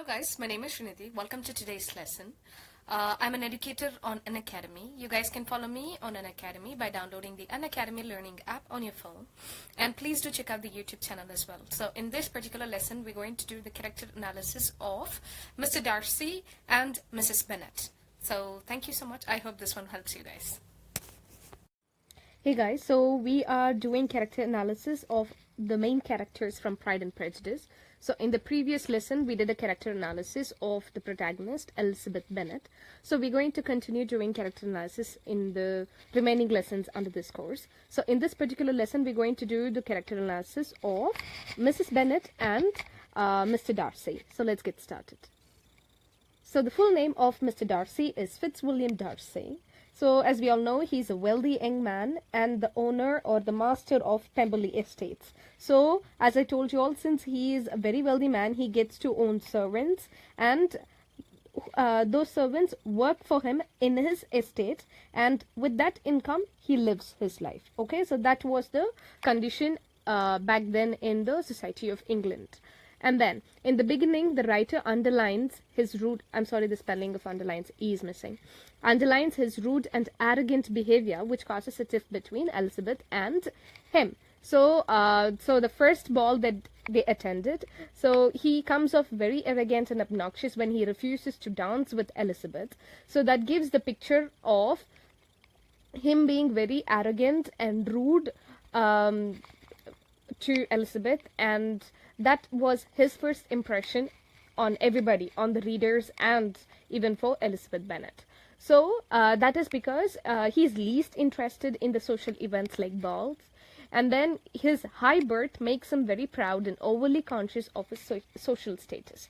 guys, my name is Srinidhi. Welcome to today's lesson. I'm an educator on Unacademy. You guys can follow me on Unacademy by downloading the Unacademy learning app on your phone. And please do check out the YouTube channel as well. So in this particular lesson, we're going to do the character analysis of Mr. Darcy and Mrs. Bennet. So thank you so much. I hope this one helps you guys. Hey guys, so we are doing character analysis of the main characters from Pride and Prejudice. So in the previous lesson, we did a character analysis of the protagonist, Elizabeth Bennet. So we're going to continue doing character analysis in the remaining lessons under this course. So in this particular lesson, we're going to do the character analysis of Mrs. Bennet and Mr. Darcy. So let's get started. So the full name of Mr. Darcy is Fitzwilliam Darcy. So as we all know, he's a wealthy young man and the owner or the master of Pemberley estates. So as I told you all, since he is a very wealthy man, he gets to own servants, and those servants work for him in his estate, and with that income he lives his life. Okay, so that was the condition back then in the society of England. And then in the beginning, the writer underlines his rude, the spelling of underlines is missing, underlines his rude and arrogant behavior, which causes a tiff between Elizabeth and him. So the first ball that they attended, so he comes off very arrogant and obnoxious when he refuses to dance with Elizabeth. So that gives the picture of him being very arrogant and rude to Elizabeth, and that was his first impression on everybody, on the readers, and even for Elizabeth Bennet. So that is because he's least interested in the social events like balls, and then his high birth makes him very proud and overly conscious of his social status.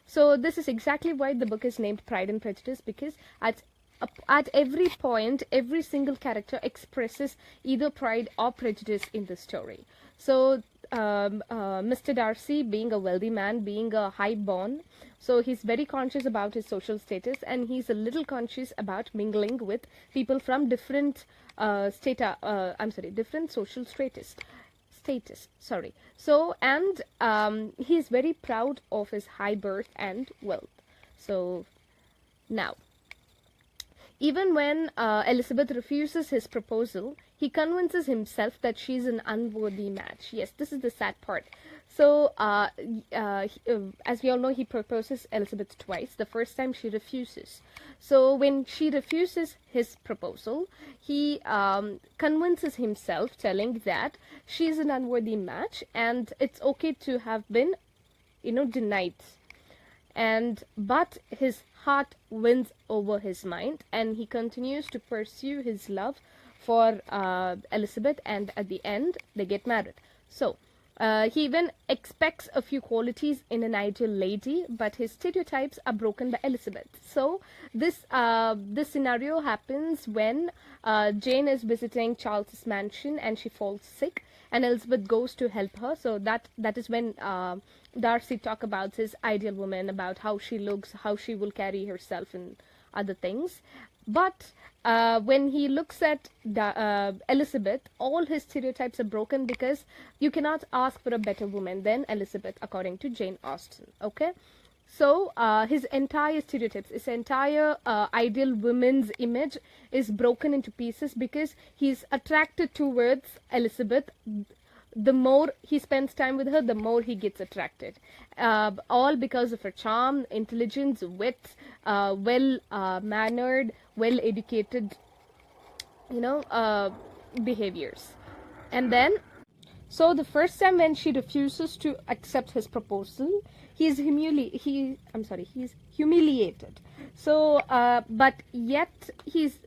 So this is exactly why the book is named Pride and Prejudice, because at every point, every single character expresses either pride or prejudice in the story. So Mr. Darcy, being a wealthy man, being a high-born, so he's very conscious about his social status, and he's a little conscious about mingling with people from different different social status. So, and he's very proud of his high birth and wealth. So now, even when Elizabeth refuses his proposal, he convinces himself that she's an unworthy match. Yes, this is the sad part. So, as we all know, he proposes Elizabeth twice. The first time she refuses. So, when she refuses his proposal, he convinces himself, telling that she's an unworthy match and it's okay to have been, denied. But his heart wins over his mind, and he continues to pursue his love for Elizabeth, and at the end they get married. So he even expects a few qualities in an ideal lady, but his stereotypes are broken by Elizabeth. So this scenario happens when Jane is visiting Charles's mansion and she falls sick, and Elizabeth goes to help her. So that is when Darcy talks about his ideal woman, about how she looks, how she will carry herself, and other things. But when he looks at Elizabeth, all his stereotypes are broken, because you cannot ask for a better woman than Elizabeth, according to Jane Austen. Okay, so his entire stereotypes, his entire ideal woman's image is broken into pieces, because he's attracted towards Elizabeth. The more he spends time with her, the more he gets attracted. All because of her charm, intelligence, wit, well-mannered, well-educated, behaviors. And then, so the first time when she refuses to accept his proposal, he's humiliated. So, but yet he's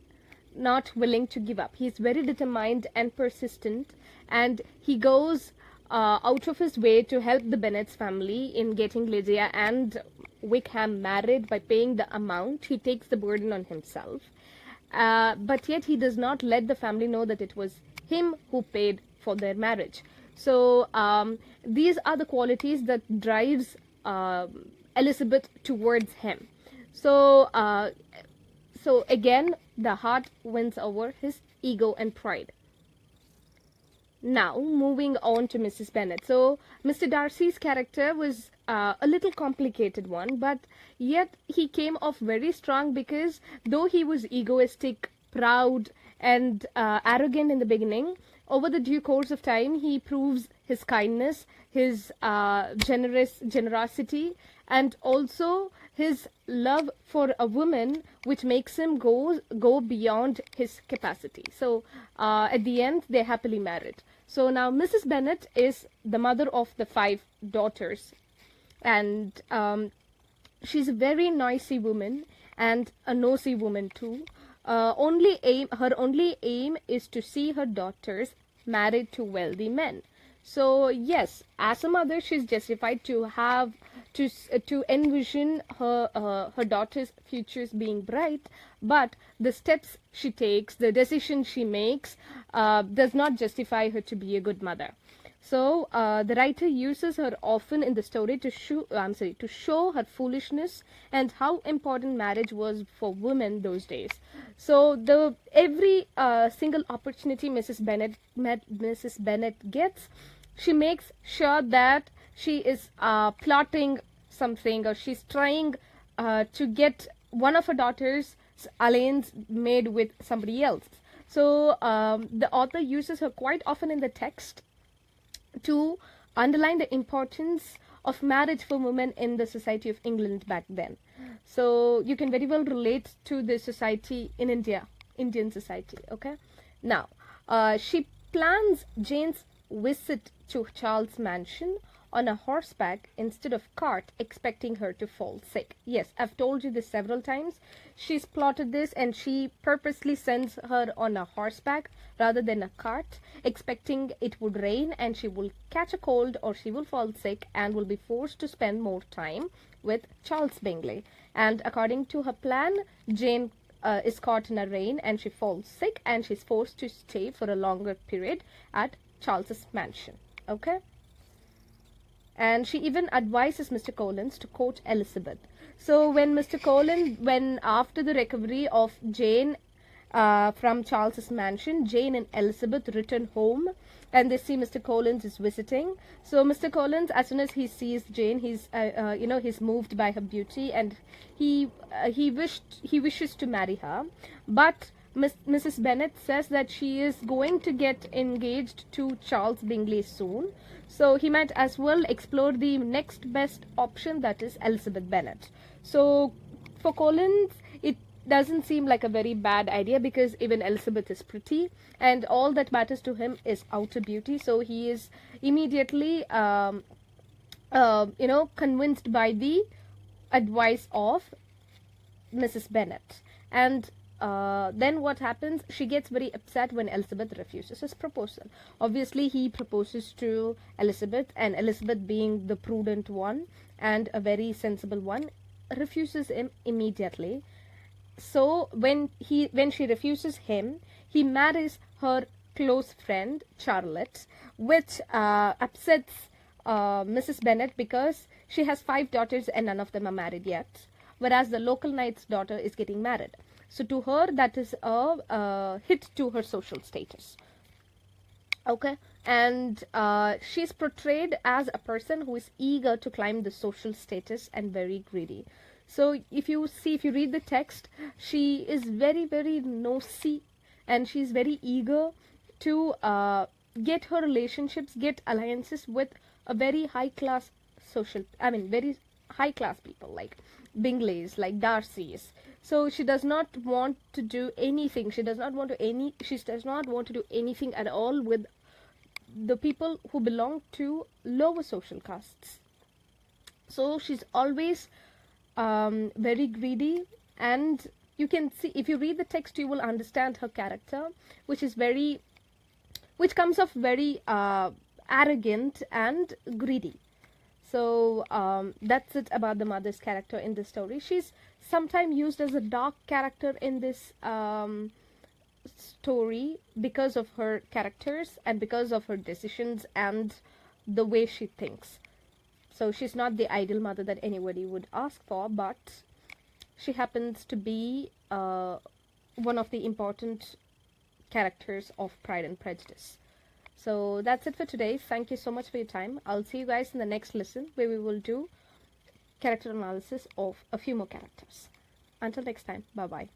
not willing to give up. He's very determined and persistent, and he goes out of his way to help the Bennet's family in getting Lydia and Wickham married by paying the amount. He takes the burden on himself, but yet he does not let the family know that it was him who paid for their marriage. So these are the qualities that drives Elizabeth towards him. So again, the heart wins over his ego and pride. Now, moving on to Mrs. Bennet. So, Mr. Darcy's character was a little complicated one, but yet he came off very strong because though he was egoistic, proud, and arrogant in the beginning, over the due course of time, he proves his kindness, his generosity, and also his love for a woman, which makes him go beyond his capacity. So at the end, they're happily married. So now Mrs. Bennet is the mother of the 5 daughters, and she's a very noisy woman and a nosy woman too. Her only aim is to see her daughters married to wealthy men. So yes, as a mother, she's justified to have to envision her daughter's futures being bright, but the steps she takes, the decisions she makes, does not justify her to be a good mother. So the writer uses her often in the story to show her foolishness and how important marriage was for women those days. So every single opportunity Mrs. Bennet gets, she makes sure that she is plotting something, or she's trying to get one of her daughters' alliance made with somebody else. So the author uses her quite often in the text to underline the importance of marriage for women in the society of England back then. So you can very well relate to the society in Indian society. Okay. Now, she plans Jane's visit to Charles' mansion on a horseback instead of cart, expecting her to fall sick. Yes, I've told you this several times. She's plotted this, and she purposely sends her on a horseback rather than a cart, expecting it would rain and she will catch a cold or she will fall sick and will be forced to spend more time with Charles Bingley. And according to her plan, Jane is caught in a rain and she falls sick and she's forced to stay for a longer period at Charles's mansion. Okay? And she even advises Mr. Collins to court Elizabeth. So when after the recovery of Jane from Charles's mansion, Jane and Elizabeth return home and they see Mr. Collins is visiting. So Mr. Collins, as soon as he sees Jane, he's moved by her beauty, and he wishes to marry her. But Mrs. Bennet says that she is going to get engaged to Charles Bingley soon, so he might as well explore the next best option, that is Elizabeth Bennet. So for Collins, it doesn't seem like a very bad idea because even Elizabeth is pretty and all that matters to him is outer beauty. So he is immediately convinced by the advice of Mrs. Bennet. And then what happens? She gets very upset when Elizabeth refuses his proposal. Obviously, he proposes to Elizabeth, and Elizabeth, being the prudent one and a very sensible one, refuses him immediately. So when she refuses him, he marries her close friend Charlotte, which upsets Mrs. Bennet because she has 5 daughters and none of them are married yet, whereas the local knight's daughter is getting married. So to her, that is a hit to her social status. Okay, and she's portrayed as a person who is eager to climb the social status and very greedy. So if you read the text, she is very, very nosy, and she's very eager to get her relationships, get alliances with a very high class very high class people like Bingleys, like Darcys. So she does not want to do anything. She does not want to do anything at all with the people who belong to lower social castes. So she's always very greedy, and you can see, if you read the text, you will understand her character, which comes off very arrogant and greedy. So that's it about the mother's character in this story. She's sometimes used as a dark character in this story because of her characters and because of her decisions and the way she thinks. So she's not the ideal mother that anybody would ask for, but she happens to be one of the important characters of Pride and Prejudice. So that's it for today. Thank you so much for your time. I'll see you guys in the next lesson where we will do character analysis of a few more characters. Until next time, bye bye.